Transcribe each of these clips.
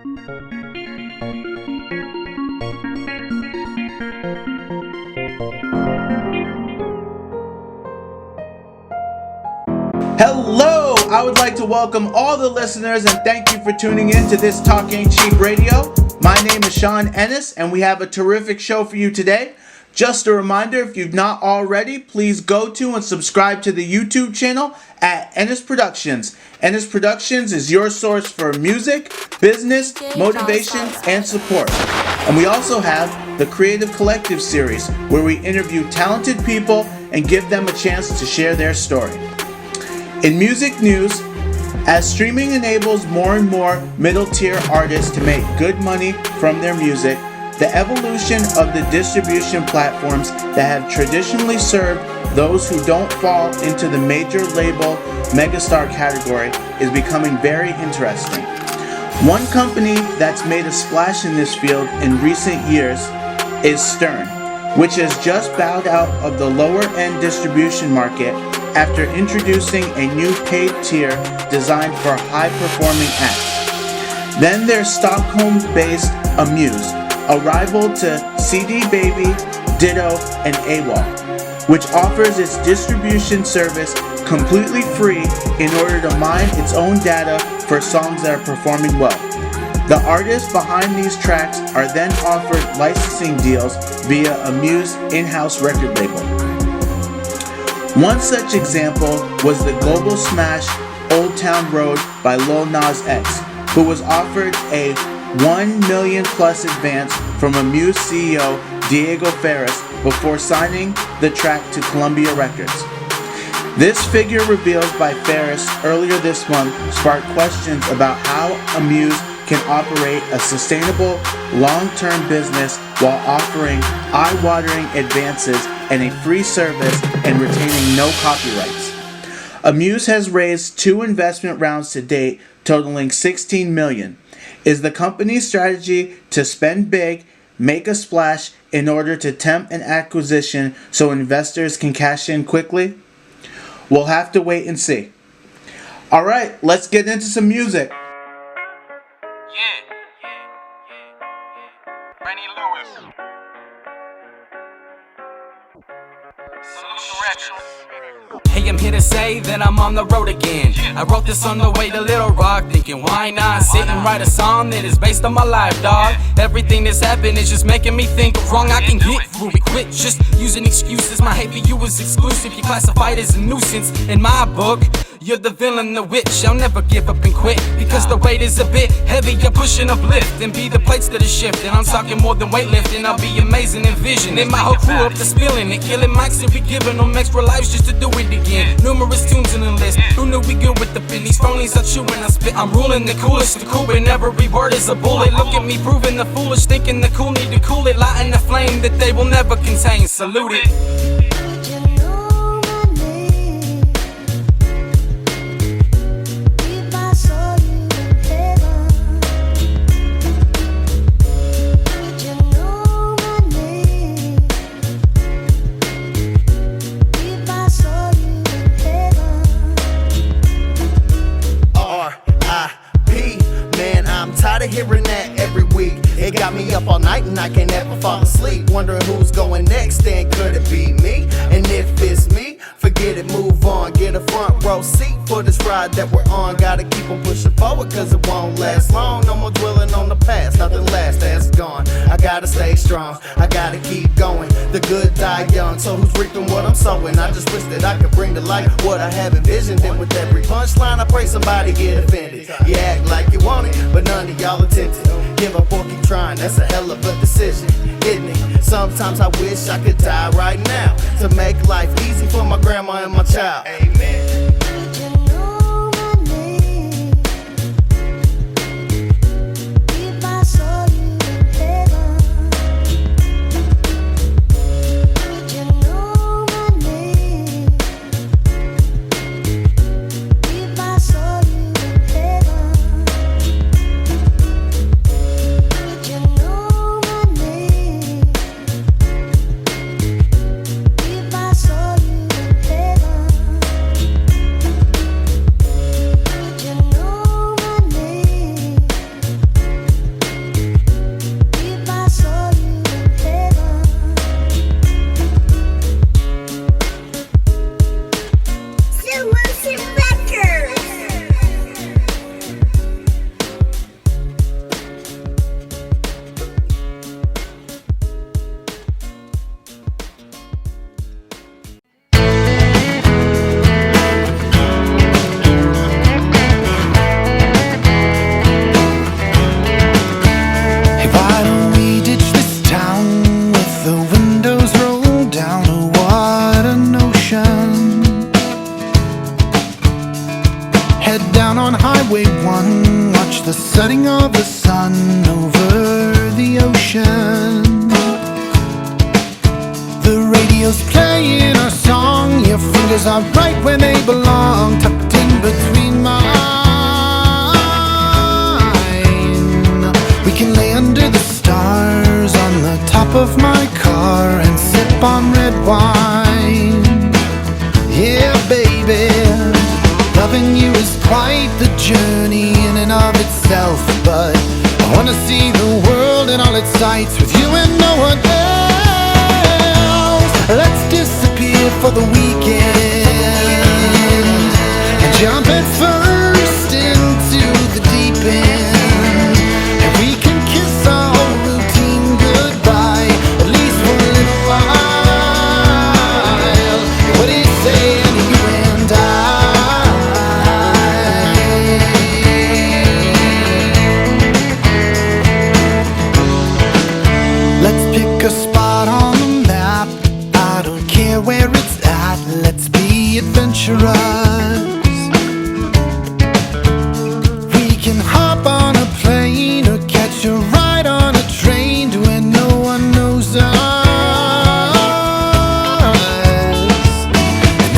Hello! I would like to welcome all the listeners and thank you for tuning in to this Talk Ain't Cheap Radio. My name is Ennis and we have a terrific show for you today. Just a reminder, if you've not already, please go to and subscribe to the YouTube channel at ENNIS Productions. ENNIS Productions is your source for music, business, motivation, and support. And we also have the Creative Collective series, where we interview talented people and give them a chance to share their story. In music news, as streaming enables more and more middle-tier artists to make good money from their music, the evolution of the distribution platforms that have traditionally served those who don't fall into the major label megastar category is becoming very interesting. One company that's made a splash in this field in recent years is Stern, which has just bowed out of the lower-end distribution market after introducing a new paid tier designed for high-performing acts. Then there's Stockholm-based Amuse, a rival to CD Baby, Ditto, and AWOL, which offers its distribution service completely free in order to mine its own data for songs that are performing well. The artists behind these tracks are then offered licensing deals via Amuse in-house record label. One such example was the global smash Old Town Road by Lil Nas X, who was offered a $1 million plus advance from Amuse CEO Diego Ferris before signing the track to Columbia Records. This figure revealed by Ferris earlier this month sparked questions about how Amuse can operate a sustainable, long-term business while offering eye-watering advances and a free service and retaining no copyrights. Amuse has raised 2 investment rounds to date, totaling $16 million. Is the company's strategy to spend big, make a splash in order to tempt an acquisition so investors can cash in quickly? We'll have to wait and see. Alright, let's get into some music. Benny Lewis. Hey, I'm here to say that I'm on the road again. I wrote this on the way to Little Rock, thinking why not sit and write a song that is based on my life, dog. Everything that's happened is just making me think of wrong I can get through it. Quit just using excuses. My hate for you is exclusive. You're classified as a nuisance in my book. You're the villain, the witch. I'll never give up and quit, because the weight is a bit heavy. You're pushing uplift and be the plates that are shifting. I'm talking more than weightlifting. I'll be amazing in vision. And my whole crew up to spilling and killing mics and be giving them extra lives just to do it again. Numerous tunes in the list. Who knew we good with the pen? These phonies are chewing. I spit. I'm ruling the coolest. The cool, and every word is a bullet. Look at me proving the foolish, thinking the cool need to cool it. Lighting the flame that they will never contain. Salute it. Hearing that every week, it got me up all night and I can't ever fall asleep. Wondering who's going next, then could it be me? And if it's me, forget it, move on. Get a front row seat for this ride that we're on. Gotta keep on pushing forward, cause it won't last long. No more dwelling on the past, nothing lasts, that's gone. I gotta stay strong, I gotta keep going. The good die young, so who's reaping what I'm sowing? I just wish that I could bring to light what I have envisioned. And with every punchline, I pray somebody get offended. You act like you want it, but none of y'all attempted. Give up or keep trying, that's a hell of a decision, isn't it? Sometimes I wish I could die right now to make life easy for my grandma and my child. Amen. sun over the ocean. The radio's playing our song. Your fingers are right where they belong, tucked in between mine. We can lay under the stars on the top of my car and sip on red wine. Yeah, baby, loving you is quite the journey in and of itself, but I wanna see the world in all its sights with you and no one else. Let's disappear for the weekend and jump at first into the deep end, and we can kiss our whole routine goodbye, at least for a little while. What do you say, Annie, you and I? Let's pick a spot on the map. I don't care where it's at. Let's be adventurous. We can hop on a plane or catch a ride on a train to where no one knows us.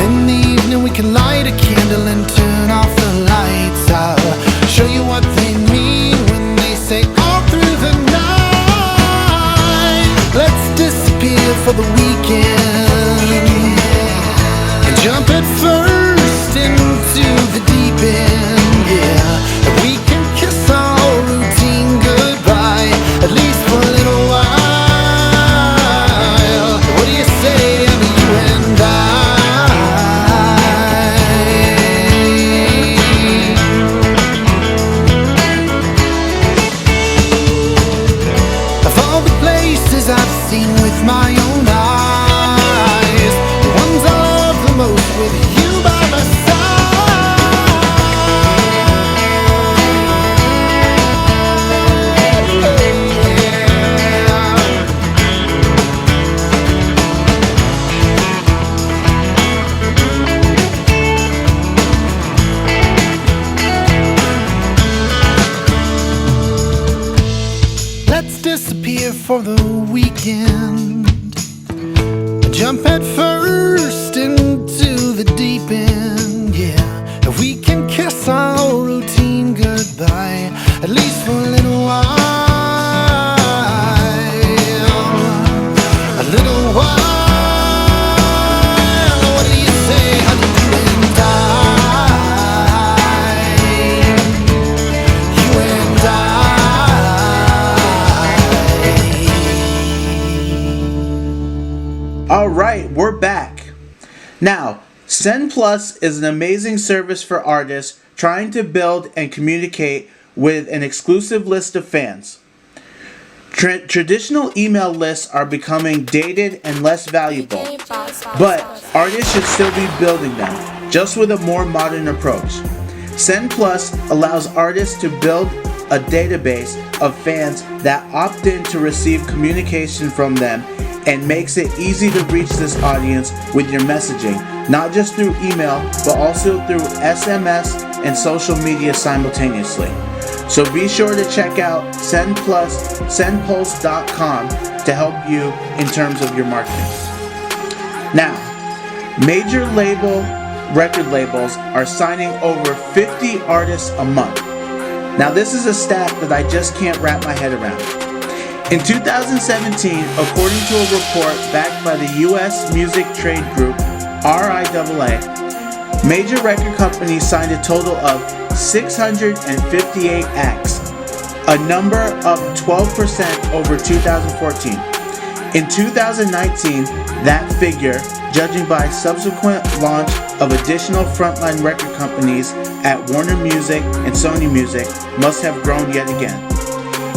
And in the evening we can light a candle and turn off the lights. I'll show you what they mean when they say all through the night. Let's disappear for the weekend and jump at first into the deep end, yeah. And we can kiss our whole routine goodbye, at least for a little while. What do you say, Emma, you and I? Of all the places I've seen with my own eyes, the ones I love the most with you by my Let's disappear for the weekend, jump at first into the deep end, yeah. If we can kiss our whole routine goodbye, at least for a little while. A little while. What do you say, honey, you and I? You and I. All right, we're back. Now, Send Plus is an amazing service for artists trying to build and communicate with an exclusive list of fans. Traditional email lists are becoming dated and less valuable, but artists should still be building them, just with a more modern approach. Send Plus allows artists to build a database of fans that opt in to receive communication from them, and makes it easy to reach this audience with your messaging, not just through email, but also through SMS and social media simultaneously. So be sure to check out sendpulse.com to help you in terms of your marketing. Now, major record labels are signing over 50 artists a month. Now this is a stat that I just can't wrap my head around. In 2017, according to a report backed by the U.S. Music Trade Group, RIAA, major record companies signed a total of 658 acts, a number up 12% over 2014. In 2019, that figure, judging by subsequent launch of additional frontline record companies at Warner Music and Sony Music, must have grown yet again.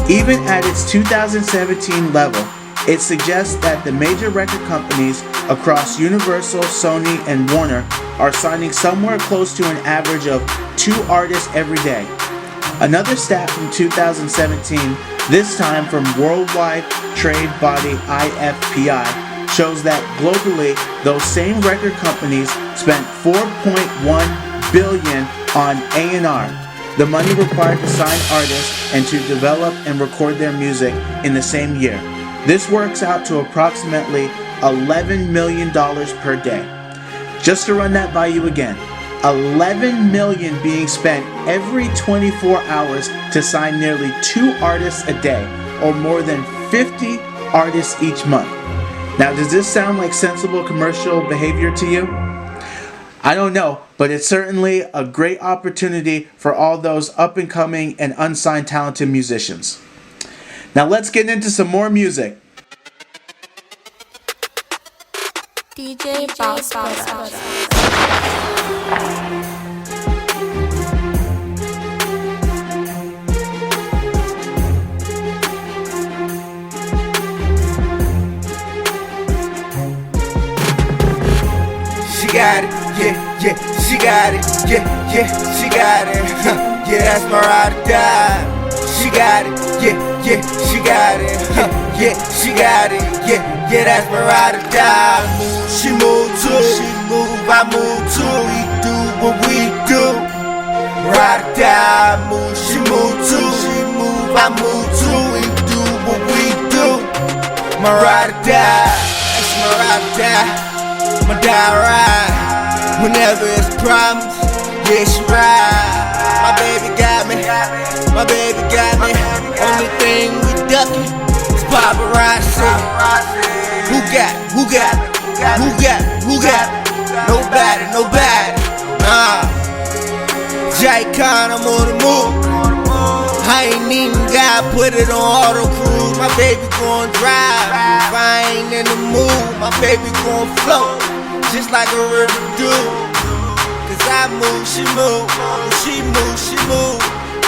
Even at its 2017 level, it suggests that the major record companies across Universal, Sony, and Warner are signing somewhere close to an average of 2 artists every day. Another stat from 2017, this time from Worldwide Trade Body IFPI, shows that globally, those same record companies spent $4.1 billion on A&R, the money required to sign artists and to develop and record their music in the same year. This works out to approximately $11 million per day. Just to run that by you again, $11 million being spent every 24 hours to sign nearly 2 artists a day, or more than 50 artists each month. Now, does this sound like sensible commercial behavior to you? I don't know, but it's certainly a great opportunity for all those up-and-coming and unsigned talented musicians. Now let's get into some more music. DJ Boss Productions. She got it, yeah, yeah, she got it, yeah, yeah, she got it, yeah, that's my ride or die. She got it, yeah, yeah, she got it, yeah, she got it, yeah, yeah, that's my ride or die. She move too, she move, I move too, we do what we do. Ride or die, move, she move too, she move, I move too, we do what we do. My ride or die, that's my ride or die. My die ride, whenever it's problems, yeah, she ride. My baby got me, my baby got me. Only thing we duckin' is paparazzi. Who got, who got, who got, who got? Nobody, nobody. Jay Khan, I'm on the move. I ain't even gotta put it on auto cruise. My baby gon' drive. If I ain't in the mood, my baby gon' float, just like a river do. Cause I move, she move. She move, she move.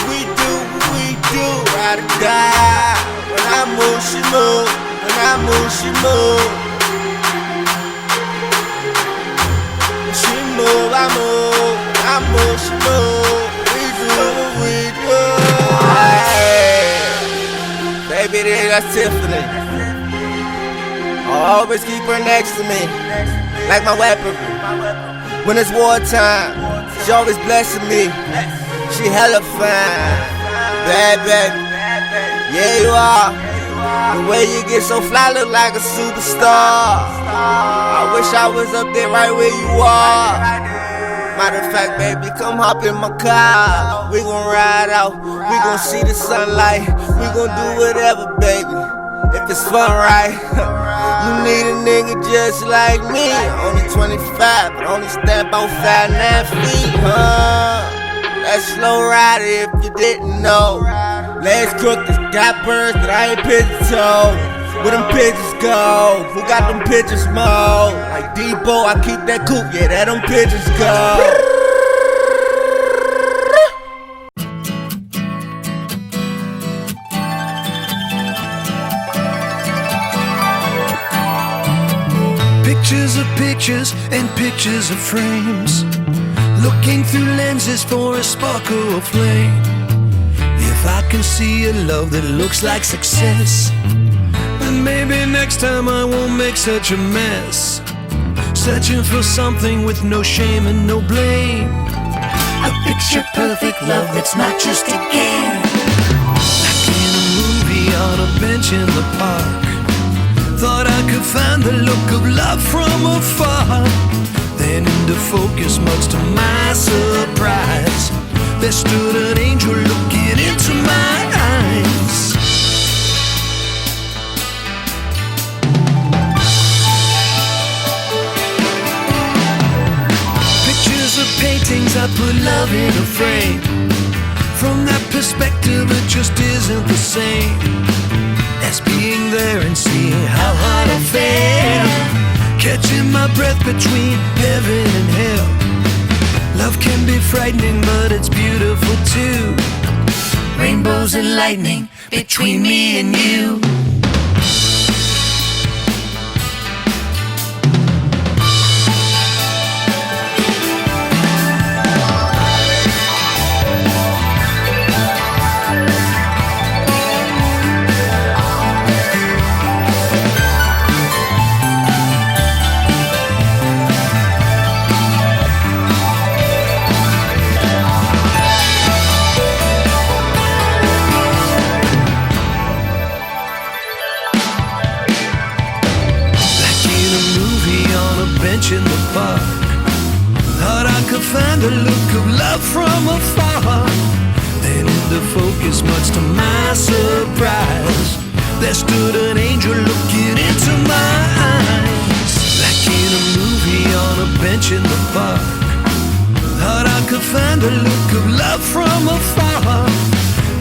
We do what we do. Ride or die. When I move, she move. When I move, she move. She move, I move. When I move, she move. We do what we do. Baby, that's Tiffany. I'll always keep her next to me, like my weapon. When it's wartime, she always blessing me. She hella fine, bad baby. Yeah, you are. The way you get so fly, look like a superstar. I wish I was up there right where you are. Matter of fact, baby, come hop in my car. We gon' ride out, we gon' see the sunlight. We gon' do whatever, baby, if it's fun, right? You need a nigga just like me. Only 25, but only step about 5'9" feet, huh? That's slow rider if you didn't know. Legs crooked, got birds, but I ain't pigeon-toed. Where them pigeons go? Who got them pigeons mo? Like Debo, I keep that coupe, yeah, that them pigeons go. Pictures of pictures and pictures of frames, looking through lenses for a sparkle of flame. If I can see a love that looks like success, then maybe next time I won't make such a mess. Searching for something with no shame and no blame, a picture perfect love that's not just a game. Like in a movie on a bench in the park, thought I could find the look of love from afar. Then into focus, much to my surprise, there stood an angel looking into my eyes. Pictures of paintings, I put love in a frame. From that perspective, it just isn't the same as being there and seeing how hard I feel. Catching my breath between heaven and hell. Love can be frightening, but it's beautiful too. Rainbows and lightning between me and you. a look of love from afar. Then in the focus, much to my surprise, there stood an angel looking into my eyes. Like in a movie on a bench in the park, thought I could find a look of love from afar.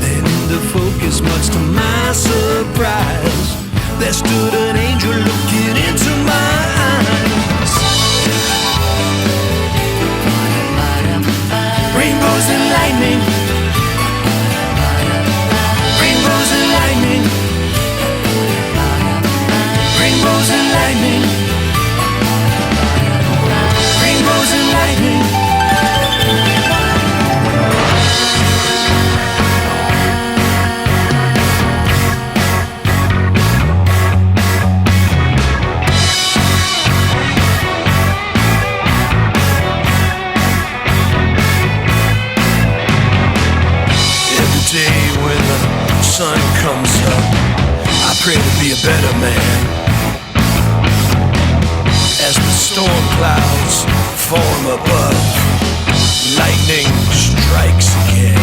Then in the focus, much to my surprise, there stood an angel looking into my eyes. Rainbows and lightning, rainbows and lightning, rainbows and lightning, rainbows and lightning. Sun comes up, I pray to be a better man. As the storm clouds form above, lightning strikes again.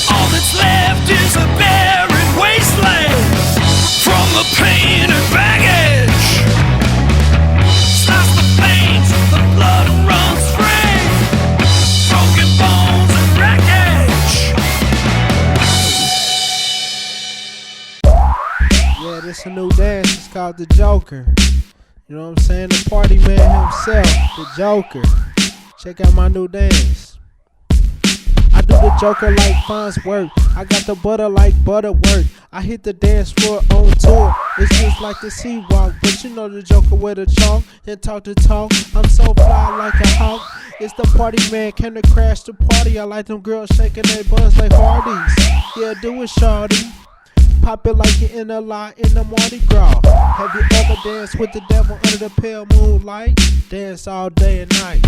All that's left is a barren wasteland from the pain and baggage. It's a new dance, it's called the Joker. You know what I'm saying? The party man himself, the Joker. Check out my new dance. I do the Joker like Fonz work. I got the butter like Butterworth. I hit the dance floor on tour. It's just like the sea walk, but you know the Joker with a chalk and talk the talk. I'm so fly like a hawk. It's the party man, came to crash the party. I like them girls shaking their buns like Hardys. Yeah, do it, shawty. Pop it like you're in a lot in the Mardi Gras. Have you ever danced with the devil under the pale moonlight? Dance all day and night.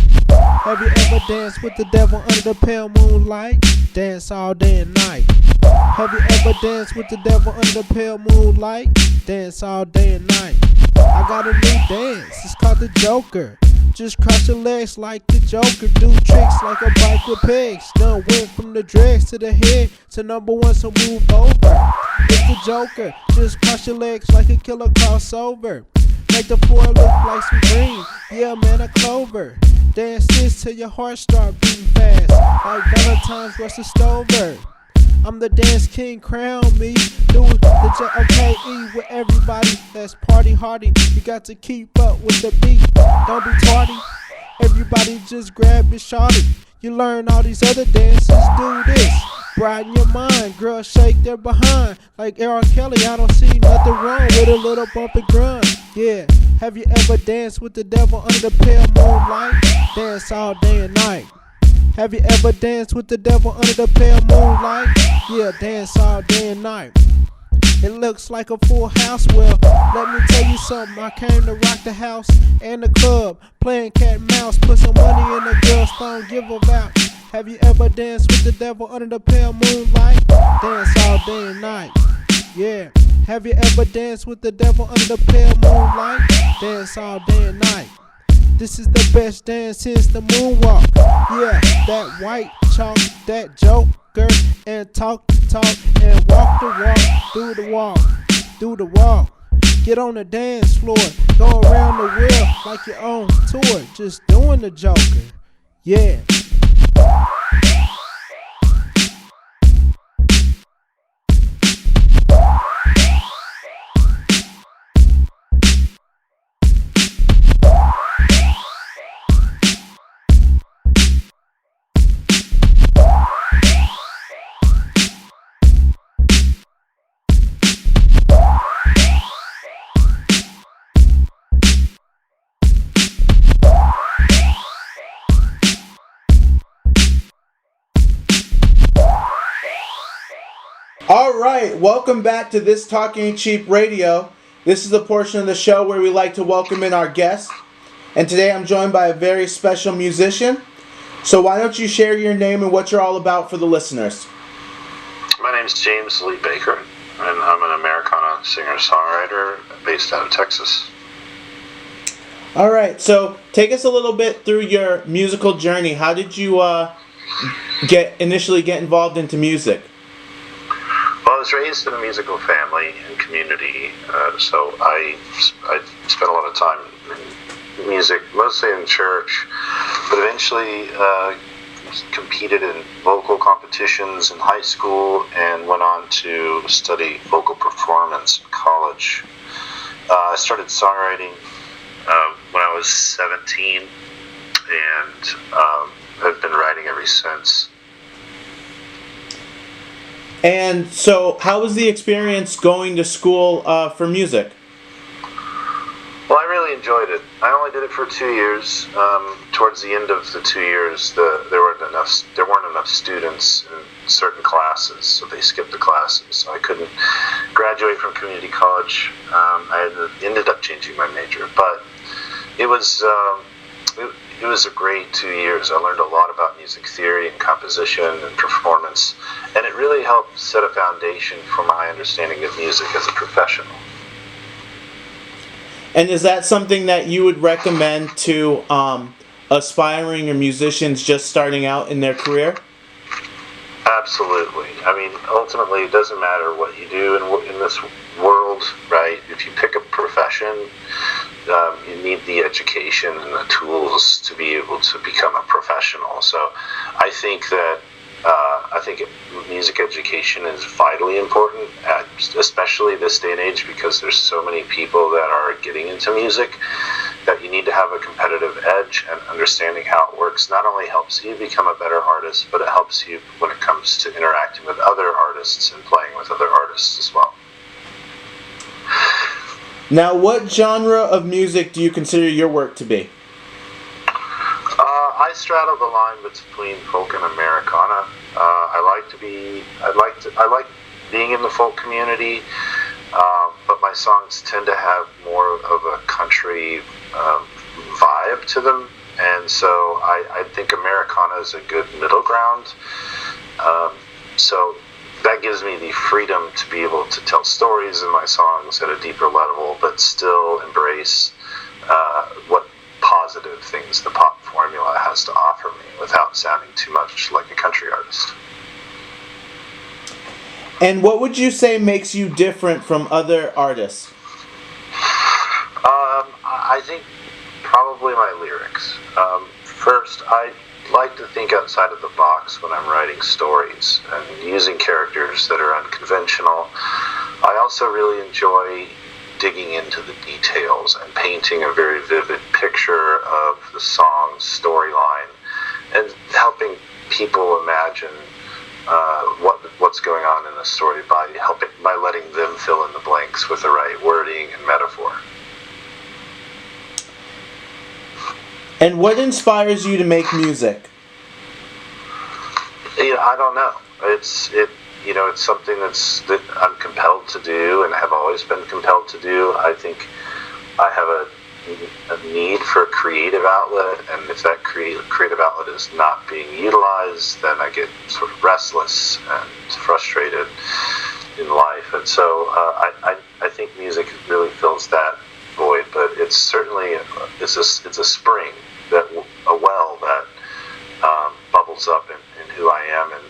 Have you ever danced with the devil under the pale moonlight? Dance all day and night. Have you ever danced with the devil under the pale moonlight? Dance all day and night. I got a new dance, it's called the Joker. Just cross your legs like the Joker. Do tricks like a bike with pegs. Done went from the dreads to the head to number one, so move over. It's the Joker. Just cross your legs like a killer crossover. Make the floor look like some green. Yeah, man, a clover. Dance this till your heart start beating fast. Like Valentine's versus Stover. I'm the dance king, crown me. Do the J-O-K-E with everybody. That's party hardy. You got to keep up with the beat. Don't be tardy. Everybody just grab your shawty. You learn all these other dances. Do this. Brighten your mind. Girls shake their behind. Like R. Kelly, I don't see nothing wrong with a little bump and grind. Yeah. Have you ever danced with the devil under the pale moonlight? Dance all day and night. Have you ever danced with the devil under the pale moonlight? Yeah, dance all day and night. It looks like a full house. Well, let me tell you something. I came to rock the house and the club, playing cat and mouse. Put some money in the girl's phone, give her out. Have you ever danced with the devil under the pale moonlight? Dance all day and night. Yeah. Have you ever danced with the devil under the pale moonlight? Dance all day and night. This is the best dance since the moonwalk. Yeah, that white chalk, that Joker, and talk the talk, and walk the walk, do the walk, do the walk. Get on the dance floor, go around the wheel like you're on tour, just doing the Joker. Yeah. All right, welcome back to This Talking Cheap Radio. This is the portion of the show where we like to welcome in our guests. And today I'm joined by a very special musician. So why don't you share your name and what you're all about for the listeners? My name is James Lee Baker. and I'm an Americana singer-songwriter based out of Texas. All right, so take us a little bit through your musical journey. How did you initially get involved into music? Well, I was raised in a musical family and community, so I spent a lot of time in music, mostly in church, but eventually competed in vocal competitions in high school and went on to study vocal performance in college. I started songwriting when I was 17, and I've been writing ever since. And so, how was the experience going to school for music? Well, I really enjoyed it. I only did it for 2 years. Towards the end of the 2 years, there weren't enough students in certain classes, so they skipped the classes. So I couldn't graduate from community college. I ended up changing my major, but it was a great 2 years. I learned a lot about music theory and composition and performance, and it really helped set a foundation for my understanding of music as a professional. And is that something that you would recommend to aspiring or musicians just starting out in their career? Absolutely. I mean, ultimately, it doesn't matter what you do in this world, right? If you pick a profession, you need the education and the tools to be able to become a professional. So I think that music education is vitally important, especially this day and age, because there's so many people that are getting into music, that you need to have a competitive edge, and understanding how it works not only helps you become a better artist, but it helps you when it comes to interacting with other artists and playing with other artists as well. Now, what genre of music do you consider your work to be? I straddle the line between folk and Americana. I like being in the folk community, but my songs tend to have more of a country vibe to them, and so I think Americana is a good middle ground. So that gives me the freedom to be able to tell stories in my songs at a deeper level, but still embrace what positive things the pop formula has to offer me without sounding too much like a country artist. And what would you say makes you different from other artists? I think probably my lyrics. First, I like to think outside of the box when I'm writing stories and using characters that are unconventional. I also really enjoy digging into the details and painting a very vivid picture of the song's storyline and helping people imagine what's going on in the story by letting them fill in the blanks with the right wording and metaphor. And what inspires you to make music? I don't know. It's something that I'm compelled to do and have always been compelled to do. I think I have a need for a creative outlet, and if that creative outlet is not being utilized, then I get sort of restless and frustrated in life. And so I think music really fills that void, but it's certainly it's a spring, a well that bubbles up in who I am, and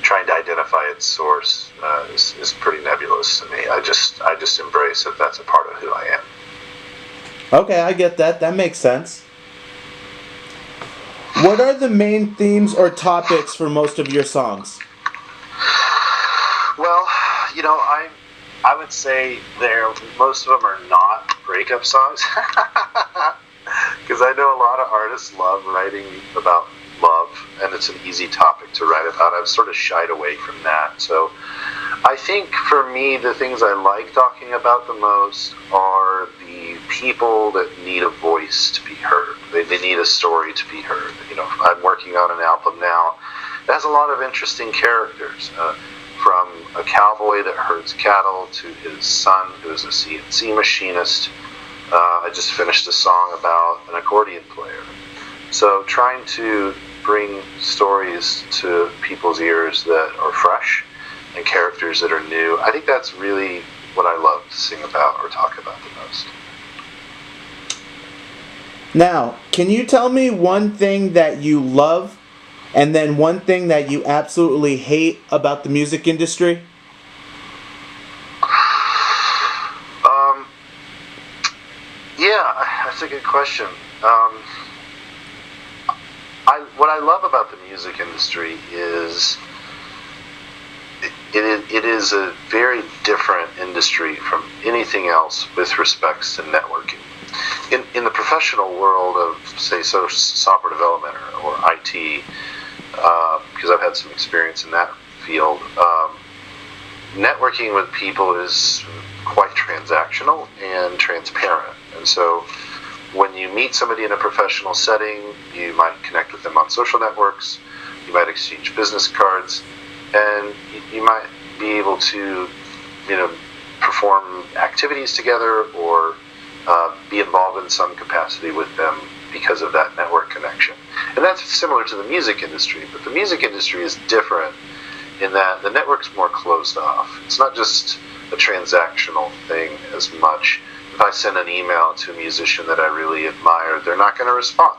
trying to identify its source is pretty nebulous to me. I just embrace that that's a part of who I am. Okay, I get that. That makes sense. What are the main themes or topics for most of your songs? Well, I would say most of them are not breakup songs, because I know a lot of artists love writing about love, and it's an easy topic to write about. I've sort of shied away from that. So I think for me, the things I like talking about the most are the people that need a voice to be heard. They need a story to be heard. I'm working on an album now that has a lot of interesting characters, from a cowboy that herds cattle to his son, who is a CNC machinist. I just finished a song about an accordion player. So trying to bring stories to people's ears that are fresh and characters that are new. I think that's really what I love to sing about or talk about the most. Now, can you tell me one thing that you love and then one thing that you absolutely hate about the music industry? Yeah, that's a good question. What I love about the music industry is it is a very different industry from anything else with respects to networking. In the professional world of, say, software development or IT, because I've had some experience in that field, networking with people is quite transactional and transparent. And so when you meet somebody in a professional setting, you might connect with them on social networks, you might exchange business cards, and you might be able to, perform activities together or be involved in some capacity with them because of that network connection. And that's similar to the music industry, but the music industry is different in that the network's more closed off. It's not just a transactional thing as much. If I send an email to a musician that I really admire, they're not going to respond,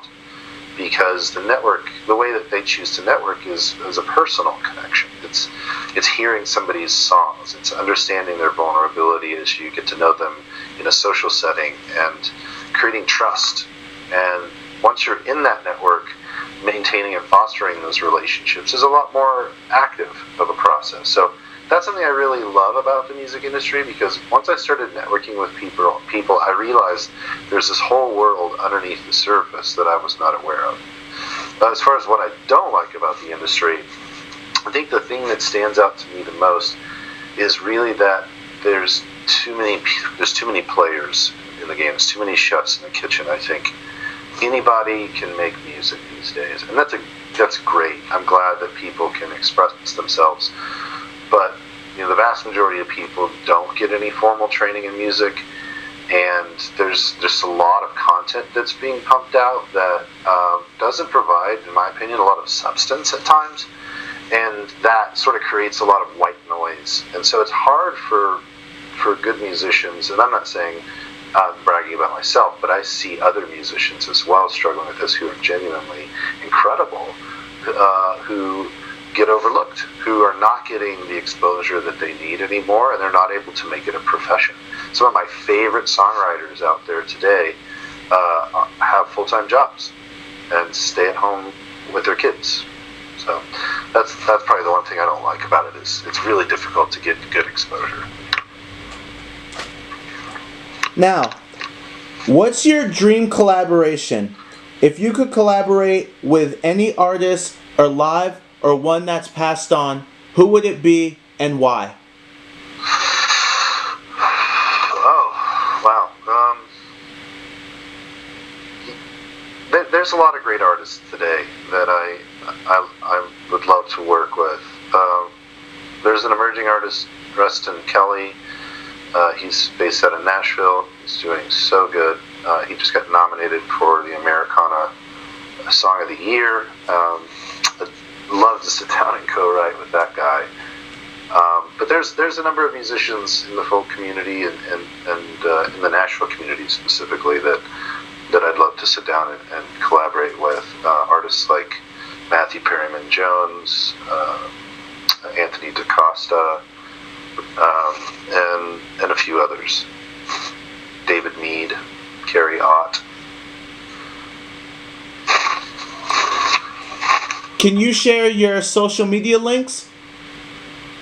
because the network, the way that they choose to network is a personal connection. It's hearing somebody's songs. It's understanding their vulnerability as you get to know them in a social setting and creating trust. And once you're in that network, maintaining and fostering those relationships is a lot more active of a process. So that's something I really love about the music industry, because once I started networking with people, I realized there's this whole world underneath the surface that I was not aware of. As far as what I don't like about the industry, I think the thing that stands out to me the most is really that there's too many players in the game. There's too many chefs in the kitchen. I think anybody can make music these days, and that's great. I'm glad that people can express themselves. But the vast majority of people don't get any formal training in music, and there's just a lot of content that's being pumped out that doesn't provide, in my opinion, a lot of substance at times, and that sort of creates a lot of white noise. And so it's hard for good musicians, and I'm not saying I'm bragging about myself, but I see other musicians as well struggling with this who are genuinely incredible, who get overlooked, who are not getting the exposure that they need anymore, and they're not able to make it a profession. Some of my favorite songwriters out there today have full-time jobs and stay at home with their kids. So that's probably the one thing I don't like about it, is it's really difficult to get good exposure. Now, what's your dream collaboration? If you could collaborate with any artist or live or one that's passed on, who would it be and why? Oh, wow. There's a lot of great artists today that I would love to work with. There's an emerging artist, Rustin Kelly. He's based out of Nashville. He's doing so good. He just got nominated for the Americana Song of the Year. I'd love to sit down and co-write with that guy. But there's a number of musicians in the folk community and in the Nashville community specifically that I'd love to sit down and collaborate with. Artists like Matthew Perryman Jones, Anthony DaCosta, and a few others. David Mead, Carrie Ott. Can you share your social media links?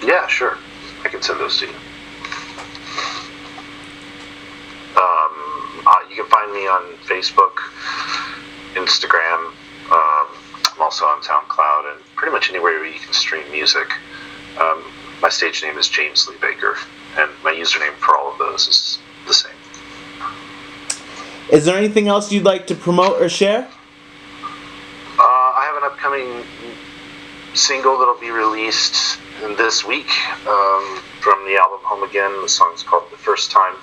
Yeah, sure. I can send those to you. You can find me on Facebook, Instagram. I'm also on SoundCloud and pretty much anywhere where you can stream music. My stage name is James Lee Baker, and my username for all of those is the same. Is there anything else you'd like to promote or share? I have an upcoming single that'll be released this week from the album Home Again. The song's called The First Time.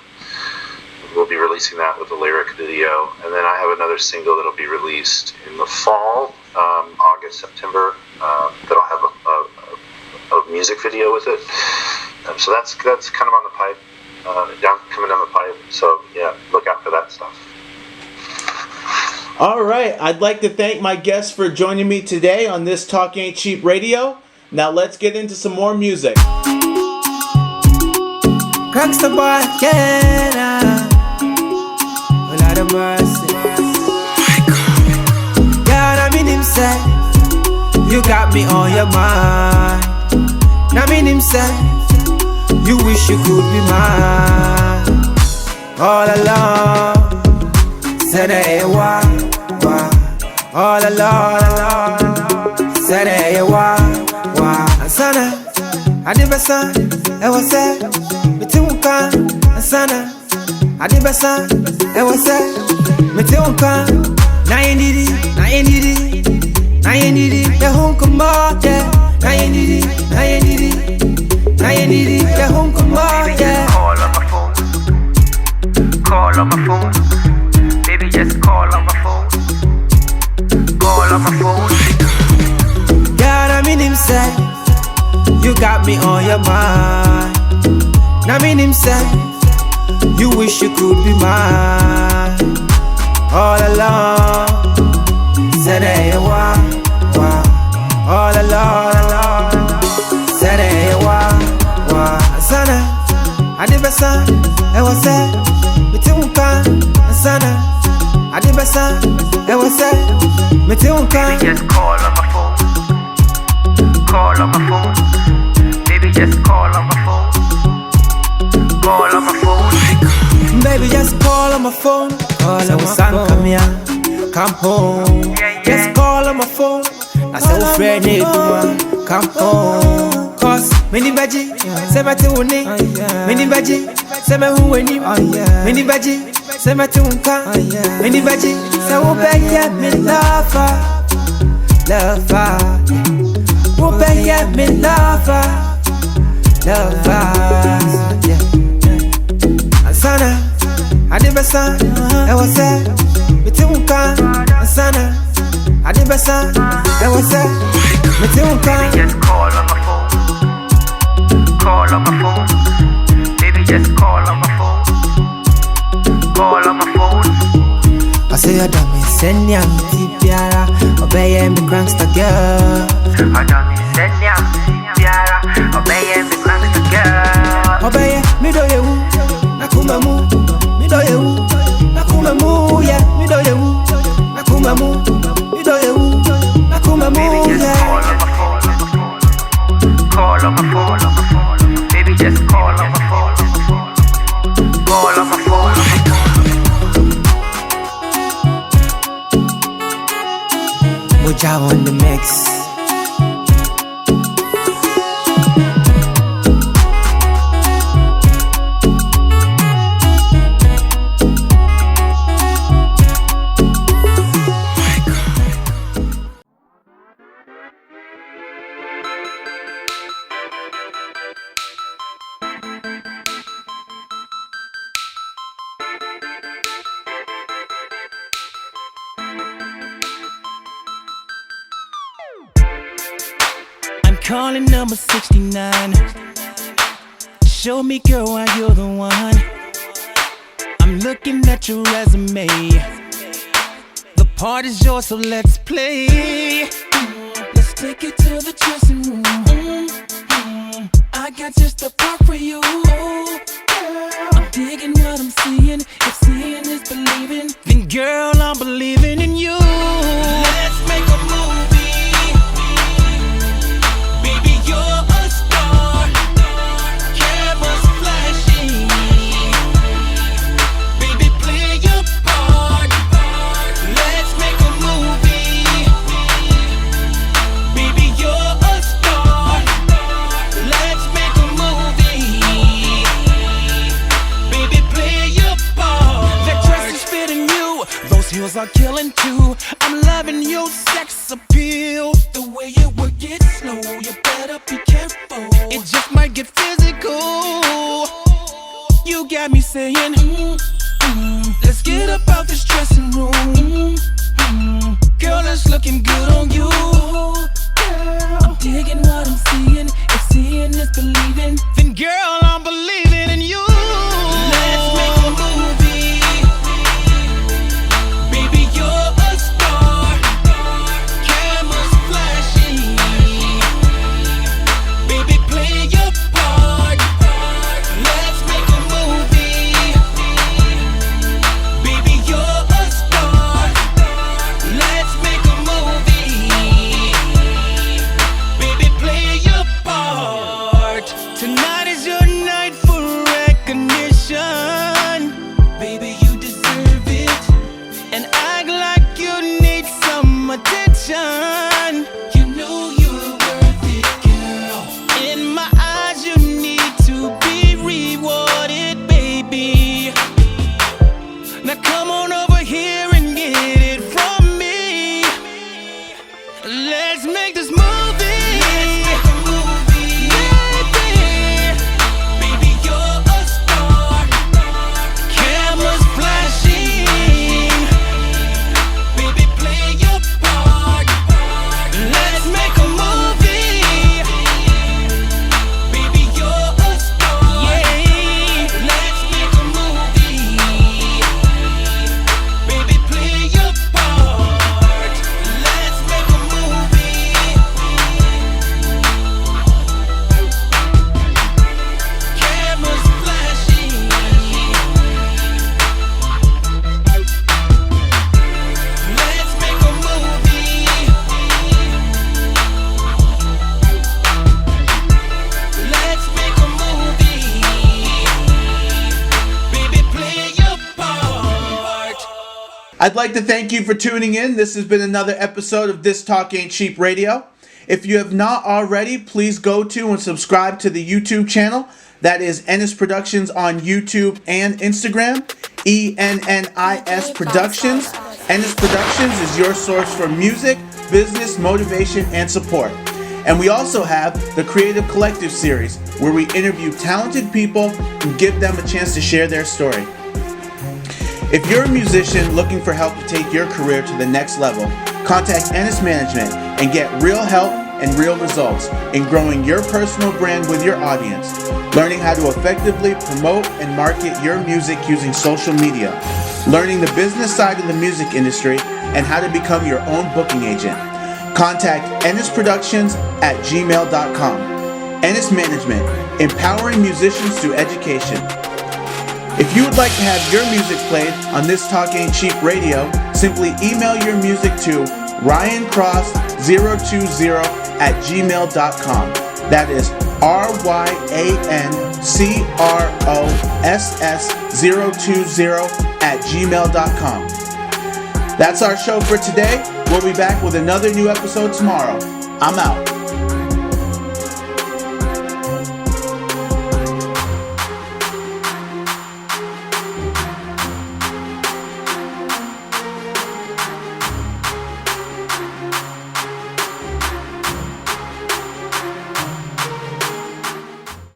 We'll be releasing that with a lyric video. And then I have another single that'll be released in the fall, August, September, that'll have a music video with it. So that's kind of on the pipe, coming down the pipe. So yeah, look out for that stuff. All right, I'd like to thank my guests for joining me today on this Talk Ain't Cheap Radio. Now let's get into some more music. Gangsta boy, yeah, Lord of mercy. God, I mean him say, you got me on your mind. I mean him say, you wish you could be mine. All along, said hey, why? All along, said hey, why? And sana, I never saw, I was said, between can, and sana, I never saw, I was said, between can, now you need it, the home come out, yeah, now you need it, the home come out, yeah. Call on my phone, baby, just call on my phone. Call on my phone. God, I mean him say, you got me on your mind. I mean him say, you wish you could be mine. All along, said hey, why? All along, said hey, why? Sana, I never saw, I was said, between can, sana, I never saw, I was said, between can. Baby, just call on my phone. Call on my phone. Baby, just call on my phone. Call on my phone. Baby, just call on my phone. Call on my phone. Come here, come home. Just call on my phone. I say, oh, friend, come home. Cause, many baji, say my tune. Many baji, say my who any. Many baji, say my tune. Many baji, say, oh, baby, me love her. Love her. Oh, baby, me love her. Love her. Yeah. Sana, I never saw, I was there. Between can, sana. I did best, that was it. Baby, just call on my phone. Call on my phone. Baby, just call on my phone. Call on my phone. I say I don't miss any anti-piara. Obey me gangsta girl. I don't miss any anti-piara. Obey me gangsta girl. Obey me do you, nakumamu. Me do you, nakumamu. Yeah, me do you, nakumamu. Baby, just call on my phone. Call on my phone. Baby, just call on my phone. Call on my phone. Moja on the mix. Calling number 69. Show me, girl, why you're the one. I'm looking at your resume. The party's yours, so let's play. Let's take it to the dressing room. I got just the part for you. I'm digging what I'm seeing. If seeing is believing, then girl, I'm believing in you. Let's make a movie. Are killing too. I'm loving your sex appeal. The way you work it slow, you better be careful. It just might get physical. You got me saying, let's get up out this dressing room. Girl, it's looking good on you. I'm digging what I'm seeing. If seeing passion. You know you're worth it, girl. In my eyes, you need to be rewarded, baby. Now come on over here and get it from me. Let's make this movie. Baby, you're a star. Cameras flashing. Baby, play your part. Let's make a movie. Baby, you're a star. Yeah. Let's make a movie. Baby, play your part. Let's make a movie. Cameras flashing. Let's make a movie. Let's make a movie. Baby, play your part. I'd like to thank you for tuning in. This has been another episode of This Talk Ain't Cheap Radio. If you have not already, please go to and subscribe to the YouTube channel. That is Ennis Productions on YouTube and Instagram. ENNIS Productions. Ennis Productions is your source for music, business, motivation, and support. And we also have the Creative Collective series, where we interview talented people and give them a chance to share their story. If you're a musician looking for help to take your career to the next level, contact Ennis Management and get real help and real results in growing your personal brand with your audience, learning how to effectively promote and market your music using social media, learning the business side of the music industry, and how to become your own booking agent. Contact ennisproductions@gmail.com. Ennis Management, empowering musicians through education. If you would like to have your music played on This Talk Ain't Cheap Radio, simply email your music to ryancross020@gmail.com. That is ryancross020@gmail.com. That's our show for today. We'll be back with another new episode tomorrow. I'm out.